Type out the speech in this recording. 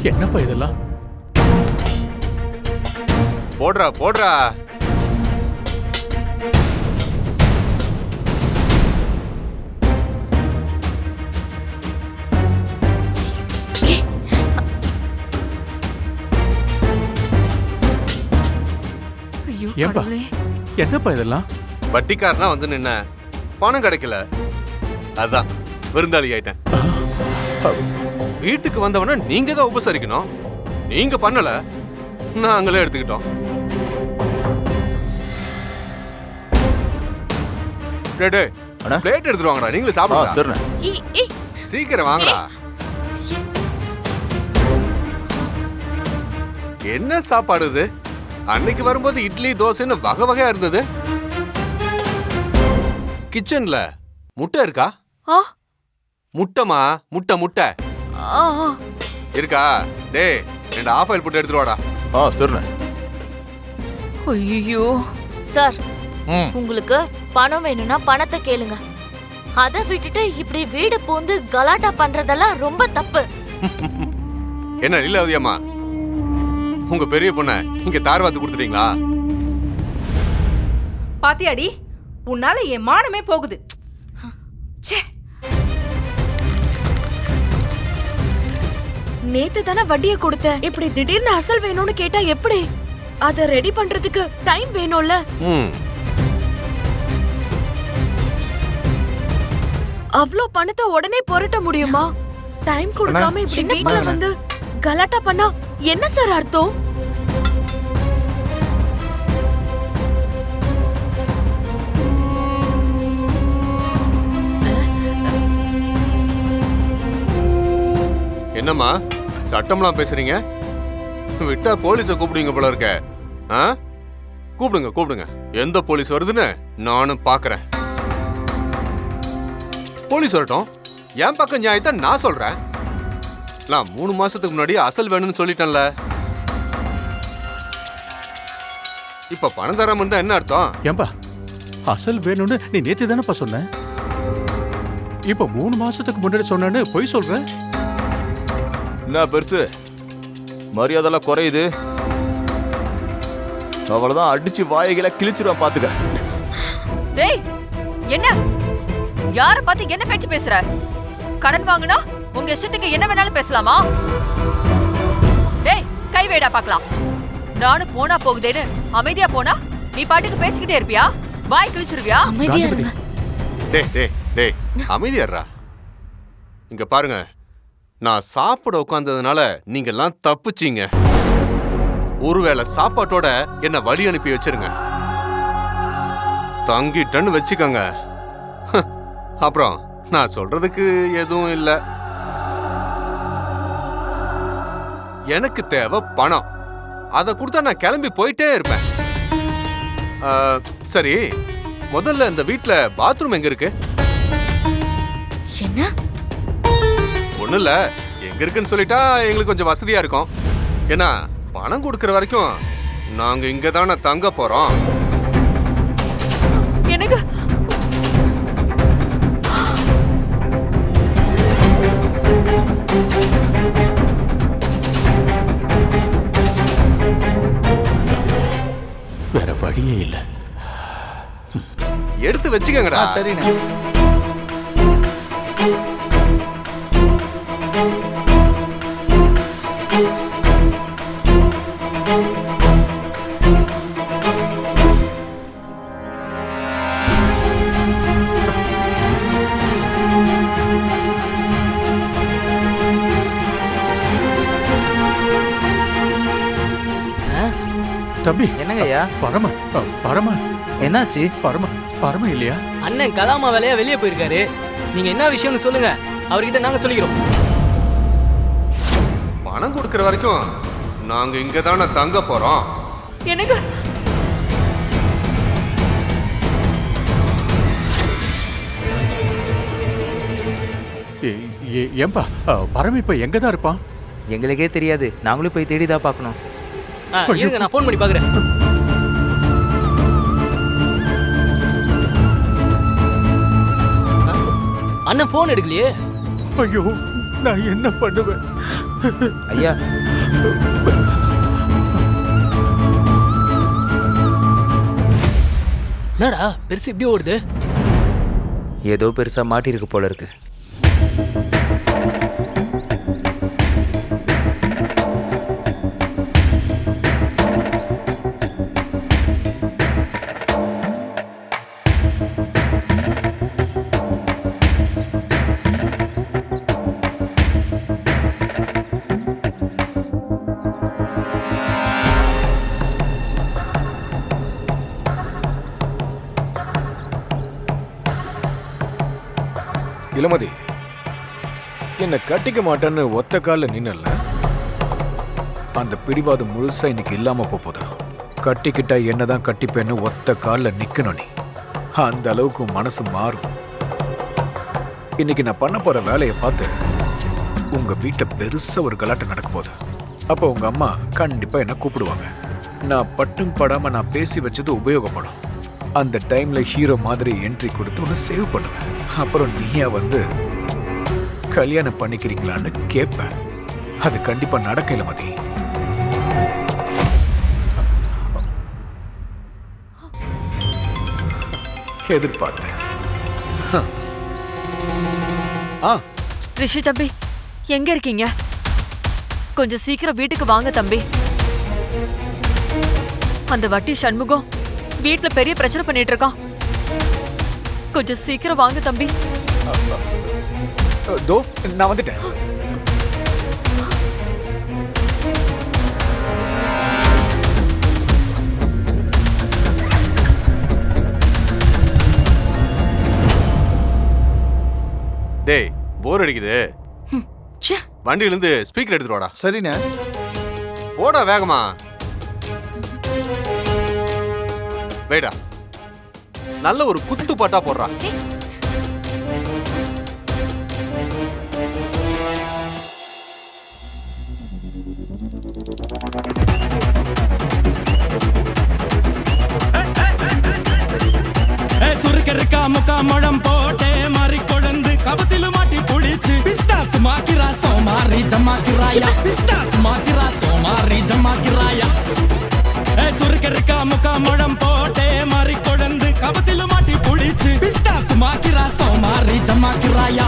என்னப்பா இதெல்லாம்? போடுறா போடுறா. ஏன்பா என்னப்பா இதெல்லாம்? வட்டிக்காரனா வந்து நின்ன பணம் கிடைக்கல, அதான் விருந்தாளி ஆயிட்டேன். வீட்டுக்கு வந்தவன நீங்க தான் உபசரிக்கணும், நீங்க பண்ணல, நாங்களே எடுத்துக்கிட்டோம். பிளேட் எடுத்துட்டு வாங்கடா, நீங்களே சாப்பிடுங்க. சீக்கிரம் வாங்கடா. என்ன சாப்பாடு இது? அன்னைக்கு வரும்போது இட்லி தோசைன்னு வகை வகையா இருந்தது. கிச்சன்ல முட்டை இருக்கா? முட்டைமா, முட்டை முட்டை இருக்கா? டேய், 2 ஆஃப் ஆயில் போட்டு எடுத்துட்டு வாடா. சரிண்ணே. ஐயோ சார், உங்களுக்கு பணம் வேணும்னா பணத்தை கேளுங்க. அதை விட்டுட்டு இப்படி வீடு பூந்து கலாட்டா பண்றதெல்லாம் ரொம்ப தப்பு. என்ன லீலாவதியம்மா, உங்க பெரிய பொண்ண இங்க தார்வாத்து கொடுத்துட்டீங்களா? பாத்தியாடி, உன்னால என் மானமே போகுது. நேத்து தானே வட்டியை கொடுத்த, இப்படி திடீர்னு அசல் வேணும்னு கேட்டா எப்படி? அத ரெடி பண்றதுக்கு டைம் வேணும்ல. அவ்ளோ பணத்தை உடனே புரட்ட முடியுமா? டைம் கொடுக்காம இப்படி வீட்ல வந்து கலாட்டா பண்ணா என்ன சார் அர்த்தம்? என்னம்மா சட்டம்லாம் பேசுறீங்க? விட்டா போலீஸை கூப்பிடுங்க போல இருக்க. கூப்பிடுங்க கூப்பிடுங்க, எந்த போலீஸ் வருதுன்னு நானும் பாக்குறேன். போலீஸ் வரட்டும், என் பக்கம் நியாயத்தை நான் சொல்றேன். நான் 3 மாசத்துக்கு முன்னாடி அசல் வேணும்னு சொல்லிட்டேன்ல. இப்ப பணம் தராம இருந்தா என்ன அர்த்தம்? ஏன்பா அசல் வேணும்னு நீ நேத்து தானப்பா சொன்ன, இப்ப 3 மாசத்துக்கு முன்னாடி சொன்னு பொய் சொல்ற? என்ன பெருசு மரியாதைலாம் குறையுது? அவ்வளவுதான், அடிச்சு வாய்களை கிழிச்சிருவேன் பாத்துக்க. டேய், என்ன யார பார்த்து என்ன பேச்சு பேசுற? கடன் வாங்குனா உங்க இஷ்டத்துக்கு என்ன வேணாலும் பேசலாமா? டேய், கை வேடா பார்க்கலாம். நானும் போனா போகுதேன்னு அமைதியா போனா நீ பாட்டுக்கு பேசிக்கிட்டே இருப்பியா? வாய் கிழிச்சிருவியா? அமைதியா இருங்க. டேய் டேய் டேய், அமைதியாடுறா. இங்க பாருங்க, நான் சாப்பிட உட்கார்ந்ததுனால நீங்க எல்லாம் தப்புச்சீங்க. ஒருவேளை சாப்பாட்டோட என்ன வழி அனுப்பி வச்சிருங்க, தங்கிட்டன்னு வச்சுக்கோங்க. அப்புறம் நான் சொல்றதுக்கு எதுவும் இல்ல. எனக்கு தேவை பணம், அதை கொடுத்தா நான் கிளம்பி போயிட்டே இருப்பேன். சரி, முதல்ல இந்த வீட்ல பாத்ரூம் எங்க இருக்கு? என்ன? ஒண்ணு இல்ல, எங்க இருக்குன்னு சொல்லிட்டா எங்களுக்கு கொஞ்சம் வசதியா இருக்கும். ஏன்னா பணம் கொடுக்கற வரைக்கும் நாங்க இங்க தானே தங்க போறோம். எனக்கு வேற வழியே இல்ல. எடுத்து வச்சுக்கங்கடா. சரிண்ணே. தம்பி, என்னங்க ஐயா? பரம பரம என்னாச்சு? பரம இல்லையா? அண்ணன் கலாமா வேலையா வெளியே போயிருக்காரு. நீங்க என்ன விஷயம்னு சொல்லுங்க, அவர்கிட்ட நாங்க சொல்லிக்கிறோம். பணம் கொடுக்கற வரைக்கும் நாங்க இங்க தானே தங்க போறோம். எனக்கு ஏன்பா பரம இப்ப எங்கதான் இருப்பான்? எங்களுக்கே தெரியாது, நாங்களும் போய் தேடிதான் பார்க்கணும். இருங்க, நான் ஃபோன் பண்ணி பார்க்குறேன். அண்ணன் ஃபோன் எடுக்கலையே. ஐயோ, நான் என்ன பண்ணுவேன்? ஐயா என்னடா பெருசு இப்படி ஓடுது? ஏதோ பெருசா மாட்டிருக்கு போல இருக்கு. இளமதி, என்ன கட்டிக்க மாட்டேன்னு ஒத்த காலில் நின்னல, அந்த பிடிவாதம் முழுசா இன்னைக்கு இல்லாம போகுது. கட்டிக்கிட்டா என்னதான் கட்டிப்பேன்னு ஒத்த காலில் நிக்கணும். நீ அந்த அளவுக்கு மனசு மாறும். இன்னைக்கு நான் பண்ண போற வேலையை பார்த்து உங்க வீட்டை பெருசா ஒரு கலாட்டம் நடக்க போகுது. அப்போ உங்க அம்மா கண்டிப்பா என்ன கூப்பிடுவாங்க. நான் பட்டும் படாம நான் பேசி வச்சது உபயோகப்படும். அந்த டைம்ல ஹீரோ மாதிரி என்ட்ரி கொடுத்து ஒன்று சேவ் பண்ணுவேன். அப்புறம் நீயா வந்து கல்யாணம் பண்ணிக்கிறீங்களான்னு கேட்பேன். அது கண்டிப்பா நடக்கல மதி. எதிர்பார்த்தேன். ரிஷி தம்பி, எங்க இருக்கீங்க? கொஞ்சம் சீக்கிரம் வீட்டுக்கு வாங்க தம்பி. அந்த வட்டி சண்முகம் வீட்ல பெரிய பிரச்சனை பண்ணிட்டு இருக்கான். கொஞ்சம் சீக்கிரம் வாங்க தம்பி. தோ நான் வந்துட்டேன். டேய், போர் அடிக்குது. வண்டியில இருந்து ஸ்பீக்கர் எடுத்துட்டு வாடா. சரிண்ணே. போடா வேகமா. வேடா, நல்ல ஒரு குத்து பாட்டா போடுறா. சுருக்கருக்கா முக்கா முழம் போட்டே மாறி கொழுந்து கபத்தில மாட்டி புடிச்சு பிஸ்தாஸ் மாக்கிரா சோமாரி ஜமாக்கிராயா பிஸ்தாஸ் மாக்கிரா சோமாரி ஜமாக்கிராயா சுருக்கருக்கா முக்கா முழம் போட்டே மாறி கொழுந்து கபத்தில மாட்டி புடிச்சு பிஸ்தாஸ் மாக்கிரா சோமாரி ஜமாக்கிராயா